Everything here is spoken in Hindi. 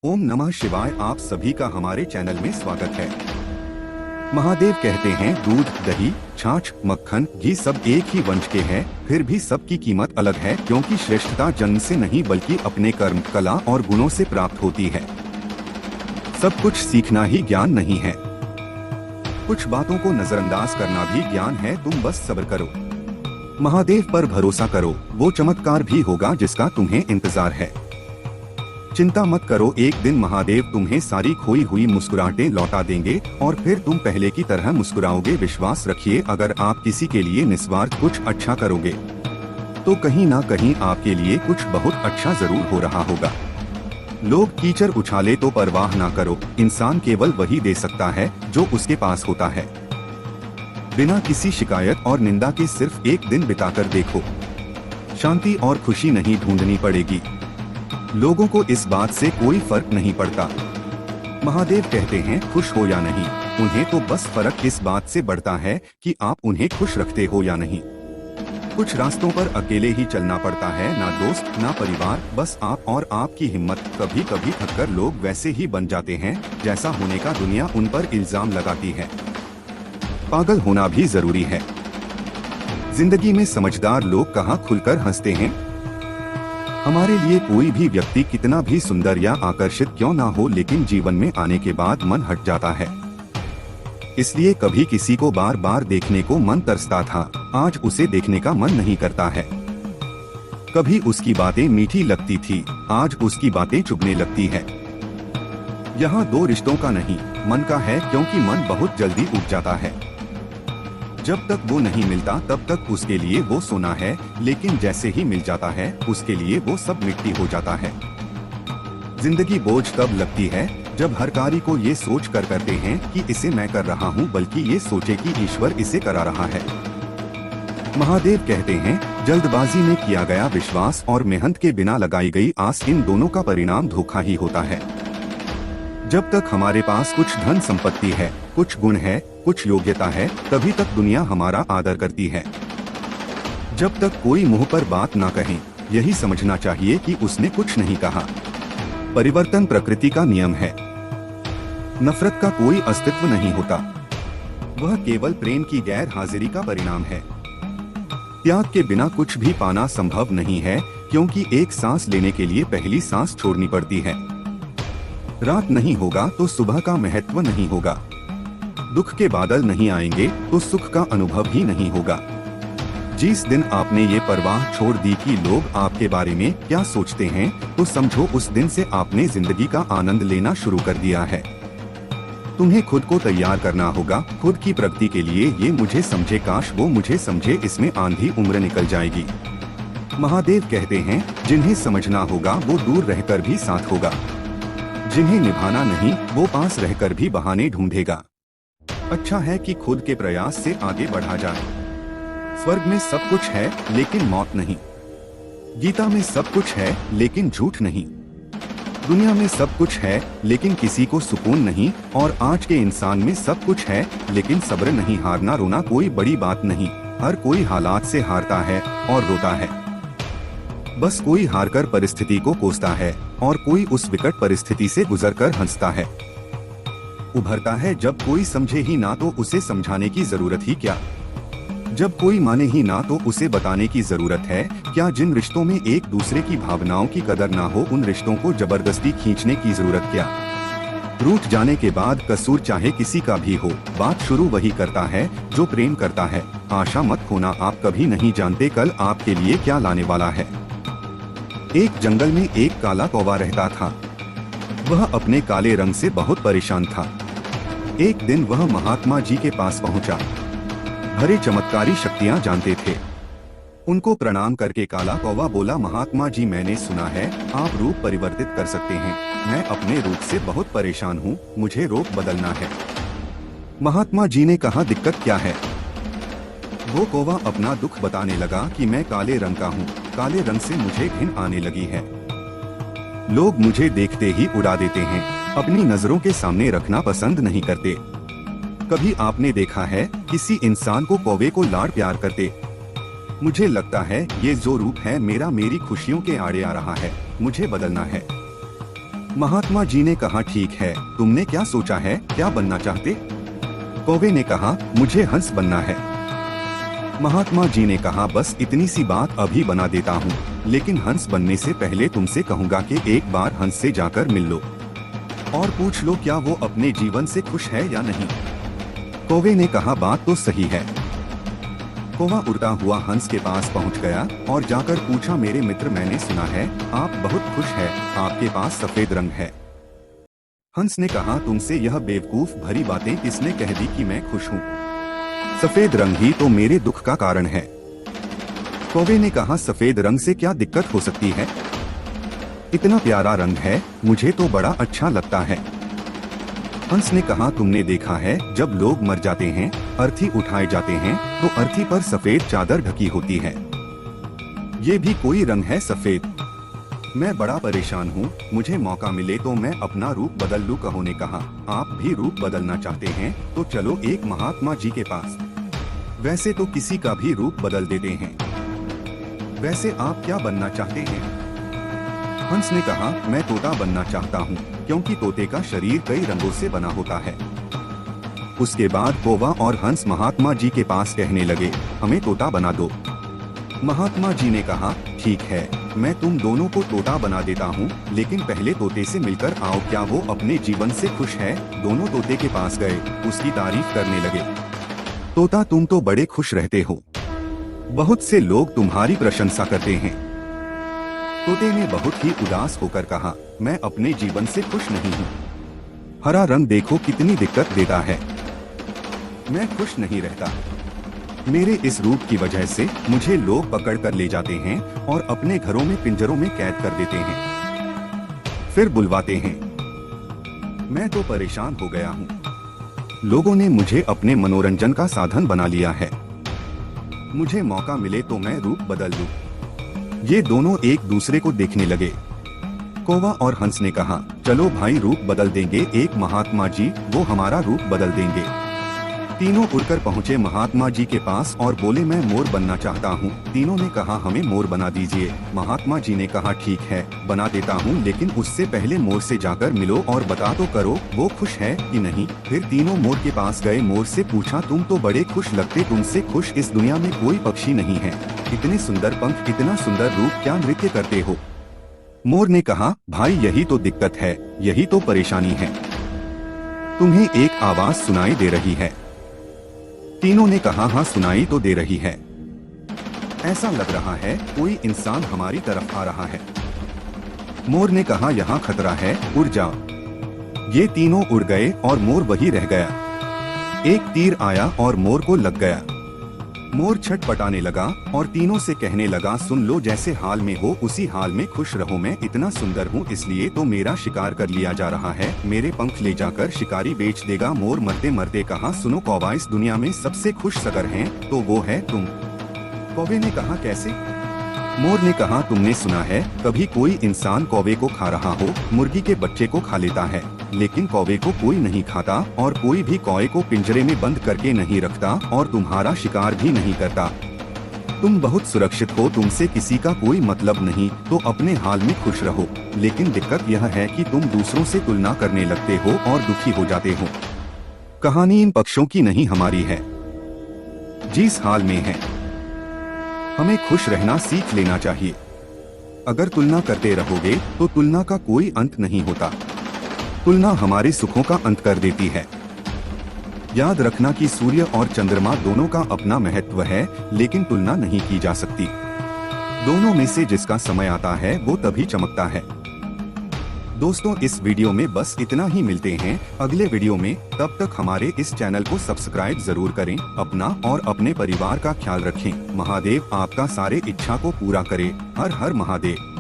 ओम नमः शिवाय। आप सभी का हमारे चैनल में स्वागत है। महादेव कहते हैं दूध, दही, छाछ, मक्खन, घी सब एक ही वंश के हैं, फिर भी सबकी कीमत अलग है, क्योंकि श्रेष्ठता जन्म से नहीं बल्कि अपने कर्म, कला और गुणों से प्राप्त होती है। सब कुछ सीखना ही ज्ञान नहीं है। कुछ बातों को नजरअंदाज करना भी ज्ञान है। तुम बस सब्र करो, महादेव पर भरोसा करो, वो चमत्कार भी होगा जिसका तुम्हें इंतजार है। चिंता मत करो, एक दिन महादेव तुम्हें सारी खोई हुई मुस्कुराहटें लौटा देंगे और फिर तुम पहले की तरह मुस्कुराओगे। विश्वास रखिए, अगर आप किसी के लिए निस्वार्थ कुछ अच्छा करोगे तो कहीं ना कहीं आपके लिए कुछ बहुत अच्छा जरूर हो रहा होगा। लोग कीचड़ उछाले तो परवाह ना करो, इंसान केवल वही दे सकता है जो उसके पास होता है। बिना किसी शिकायत और निंदा के सिर्फ एक दिन बिताकर देखो, शांति और खुशी नहीं ढूंढनी पड़ेगी। लोगों को इस बात से कोई फर्क नहीं पड़ता महादेव कहते हैं खुश हो या नहीं, उन्हें तो बस फर्क इस बात से पड़ता है कि आप उन्हें खुश रखते हो या नहीं। कुछ रास्तों पर अकेले ही चलना पड़ता है, ना दोस्त ना परिवार, बस आप और आपकी हिम्मत। कभी कभी थककर लोग वैसे ही बन जाते हैं जैसा होने का दुनिया उन पर इल्जाम लगाती है। पागल होना भी जरूरी है। जिंदगी में समझदार लोग कहाँ खुलकर हंसते हैं। हमारे लिए कोई भी व्यक्ति कितना भी सुंदर या आकर्षित क्यों ना हो, लेकिन जीवन में आने के बाद मन हट जाता है। इसलिए कभी किसी को बार बार देखने को मन तरसता था, आज उसे देखने का मन नहीं करता है। कभी उसकी बातें मीठी लगती थी, आज उसकी बातें चुभने लगती है। यहाँ दो रिश्तों का नहीं, मन का है, क्योंकि मन बहुत जल्दी उठ जाता है। जब तक वो नहीं मिलता तब तक उसके लिए वो सोना है, लेकिन जैसे ही मिल जाता है उसके लिए वो सब मिट्टी हो जाता है। जिंदगी बोझ तब लगती है जब हर कार्य को ये सोच कर करते हैं कि इसे मैं कर रहा हूँ, बल्कि ये सोचे कि ईश्वर इसे करा रहा है। महादेव कहते हैं जल्दबाजी में किया गया विश्वास और मेहनत के बिना लगाई गई आस, इन दोनों का परिणाम धोखा ही होता है। जब तक हमारे पास कुछ धन संपत्ति है, कुछ गुण है, कुछ योग्यता है, तभी तक दुनिया हमारा आदर करती है। जब तक कोई मुंह पर बात ना कहे, यही समझना चाहिए कि उसने कुछ नहीं कहा। परिवर्तन प्रकृति का नियम है। नफरत का कोई अस्तित्व नहीं होता, वह केवल प्रेम की गैर हाजिरी का परिणाम है। त्याग के बिना कुछ भी पाना संभव नहीं है, क्योंकि एक सांस लेने के लिए पहली सांस छोड़नी पड़ती है। रात नहीं होगा तो सुबह का महत्व नहीं होगा। दुख के बादल नहीं आएंगे तो सुख का अनुभव ही नहीं होगा। जिस दिन आपने ये परवाह छोड़ दी कि लोग आपके बारे में क्या सोचते हैं, तो समझो उस दिन से आपने जिंदगी का आनंद लेना शुरू कर दिया है। तुम्हें खुद को तैयार करना होगा, खुद की प्रगति के लिए। ये मुझे समझे, काश वो मुझे समझे, इसमें आंधी उम्र निकल जाएगी। महादेव कहते हैं जिन्हें समझना होगा वो दूर रहकर भी साथ होगा, जिन्हें निभाना नहीं वो पास रहकर भी बहाने ढूंढेगा। अच्छा है कि खुद के प्रयास से आगे बढ़ा जाए। स्वर्ग में सब कुछ है लेकिन मौत नहीं, गीता में सब कुछ है लेकिन झूठ नहीं, दुनिया में सब कुछ है लेकिन किसी को सुकून नहीं, और आज के इंसान में सब कुछ है लेकिन सब्र नहीं। हारना रोना कोई बड़ी बात नहीं, हर कोई हालात से हारता है और रोता है। बस कोई हारकर परिस्थिति को कोसता है और कोई उस विकट परिस्थिति से गुजरकर हंसता है, उभरता है। जब कोई समझे ही ना तो उसे समझाने की जरूरत ही क्या, जब कोई माने ही ना तो उसे बताने की जरूरत है क्या। जिन रिश्तों में एक दूसरे की भावनाओं की कदर ना हो, उन रिश्तों को जबरदस्ती खींचने की जरूरत क्या। रूठ जाने के बाद कसूर चाहे किसी का भी हो, बात शुरू वही करता है जो प्रेम करता है। आशा मत खोना, आप कभी नहीं जानते कल आपके लिए क्या लाने वाला है। एक जंगल में एक काला कौवा रहता था। वह अपने काले रंग से बहुत परेशान था। एक दिन वह महात्मा जी के पास पहुंचा। भरे चमत्कारी शक्तियां जानते थे। उनको प्रणाम करके काला कौवा बोला, महात्मा जी मैंने सुना है आप रूप परिवर्तित कर सकते हैं। मैं अपने रूप से बहुत परेशान हूँ, मुझे रूप बदलना है। महात्मा जी ने कहा दिक्कत क्या है। वो कौवा अपना दुख बताने लगा कि मैं काले रंग का हूँ, काले रंग से मुझे घिन आने लगी है। लोग मुझे देखते ही उड़ा देते हैं, अपनी नजरों के सामने रखना पसंद नहीं करते। कभी आपने देखा है किसी इंसान को कौवे को लाड़ प्यार करते? मुझे लगता है ये जो रूप है मेरा, मेरी खुशियों के आड़े आ रहा है, मुझे बदलना है। महात्मा जी ने कहा, ठीक है, तुमने क्या सोचा है, क्या बनना चाहते? कौवे ने कहा, मुझे हंस बनना है। महात्मा जी ने कहा, बस इतनी सी बात अभी बना देता हूँ, लेकिन हंस बनने से पहले तुमसे कहूँगा कि एक बार हंस से जाकर मिल लो और पूछ लो क्या वो अपने जीवन से खुश है या नहीं। कौवे ने कहा, बात तो सही है। कौवा उड़ता हुआ हंस के पास पहुंच गया और जाकर पूछा, मेरे मित्र, मैंने सुना है आप बहुत खुश हैं, आपके पास सफेद रंग है। हंस ने कहा, तुमसे यह बेवकूफ भरी बातें किसने कह दी कि मैं खुश हूँ? सफेद रंग ही तो मेरे दुख का कारण है। कौवे ने कहा, सफेद रंग से क्या दिक्कत हो सकती है? इतना प्यारा रंग है, मुझे तो बड़ा अच्छा लगता है। हंस ने कहा, तुमने देखा है जब लोग मर जाते हैं, अर्थी उठाए जाते हैं, तो अर्थी पर सफेद चादर ढकी होती है। ये भी कोई रंग है सफेद? मैं बड़ा परेशान हूँ, मुझे मौका मिले तो मैं अपना रूप बदल लूं। कहो ने कहा, आप भी रूप बदलना चाहते हैं तो चलो एक महात्मा जी के पास। वैसे तो किसी का भी रूप बदल देते हैं। वैसे आप क्या बनना चाहते हैं? हंस ने कहा, मैं तोता बनना चाहता हूँ, क्योंकि तोते का शरीर कई रंगों से बना होता है। उसके बाद कौवा और हंस महात्मा जी के पास कहने लगे, हमें तोता बना दो। महात्मा जी ने कहा, ठीक है, मैं तुम दोनों को तोता बना देता हूँ, लेकिन पहले तोते से मिलकर आओ, क्या वो अपने जीवन से खुश है? दोनों तोते के पास गए, उसकी तारीफ करने लगे। तोता, तुम तो बड़े खुश रहते हो, बहुत से लोग तुम्हारी प्रशंसा करते हैं। तोते ने बहुत ही उदास होकर कहा, मैं अपने जीवन से खुश नहीं हूँ। हरा रंग देखो कितनी दिक्कत देता है, मैं खुश नहीं रहता। मेरे इस रूप की वजह से मुझे लोग पकड़ कर ले जाते हैं और अपने घरों में पिंजरों में कैद कर देते हैं, फिर बुलवाते हैं। मैं तो परेशान हो गया हूँ। लोगों ने मुझे अपने मनोरंजन का साधन बना लिया है। मुझे मौका मिले तो मैं रूप बदल लूं। ये दोनों एक दूसरे को देखने लगे। कौवा और हंस ने कहा, चलो भाई, रूप बदल देंगे एक महात्मा जी, वो हमारा रूप बदल देंगे। तीनों उड़कर पहुँचे महात्मा जी के पास और बोले, मैं मोर बनना चाहता हूँ। तीनों ने कहा, हमें मोर बना दीजिए। महात्मा जी ने कहा, ठीक है, बना देता हूँ, लेकिन उससे पहले मोर से जाकर मिलो और बता तो करो वो खुश है कि नहीं। फिर तीनों मोर के पास गए। मोर से पूछा, तुम तो बड़े खुश लगते, तुमसे खुश इस दुनिया में कोई पक्षी नहीं है। इतने सुंदर पंख, इतना सुंदर रूप, क्या नृत्य करते हो? मोर ने कहा, भाई यही तो दिक्कत है, यही तो परेशानी है। तुम्हें एक आवाज सुनाई दे रही है। तीनों ने कहा, हाँ सुनाई तो दे रही है, ऐसा लग रहा है कोई इंसान हमारी तरफ आ रहा है। मोर ने कहा, यहाँ खतरा है, उड़ जाओ। ये तीनों उड़ गए और मोर वही रह गया। एक तीर आया और मोर को लग गया। मोर छटपटाने लगा और तीनों से कहने लगा, सुन लो, जैसे हाल में हो उसी हाल में खुश रहो। मैं इतना सुंदर हूँ इसलिए तो मेरा शिकार कर लिया जा रहा है, मेरे पंख ले जाकर शिकारी बेच देगा। मोर मरते मरते कहा, सुनो कौवा, इस दुनिया में सबसे खुश अगर हैं तो वो है तुम। कौवे ने कहा, कैसे? मोर ने कहा, तुमने सुना है कभी कोई इंसान कौवे को खा रहा हो? मुर्गी के बच्चे को खा लेता है, लेकिन कौवे को कोई नहीं खाता, और कोई भी कौवे को पिंजरे में बंद करके नहीं रखता और तुम्हारा शिकार भी नहीं करता। तुम बहुत सुरक्षित हो, तुमसे किसी का कोई मतलब नहीं, तो अपने हाल में खुश रहो। लेकिन दिक्कत यह है कि तुम दूसरों से तुलना करने लगते हो और दुखी हो जाते हो। कहानी इन पक्षों की नहीं, हमारी है। जिस हाल में है हमें खुश रहना सीख लेना चाहिए। अगर तुलना करते रहोगे तो तुलना का कोई अंत नहीं होता। तुलना हमारे सुखों का अंत कर देती है। याद रखना कि सूर्य और चंद्रमा दोनों का अपना महत्व है, लेकिन तुलना नहीं की जा सकती। दोनों में से जिसका समय आता है वो तभी चमकता है। दोस्तों, इस वीडियो में बस इतना ही। मिलते हैं अगले वीडियो में, तब तक हमारे इस चैनल को सब्सक्राइब जरूर करें। अपना और अपने परिवार का ख्याल रखें। महादेव आपका सारे इच्छा को पूरा करे। हर हर महादेव।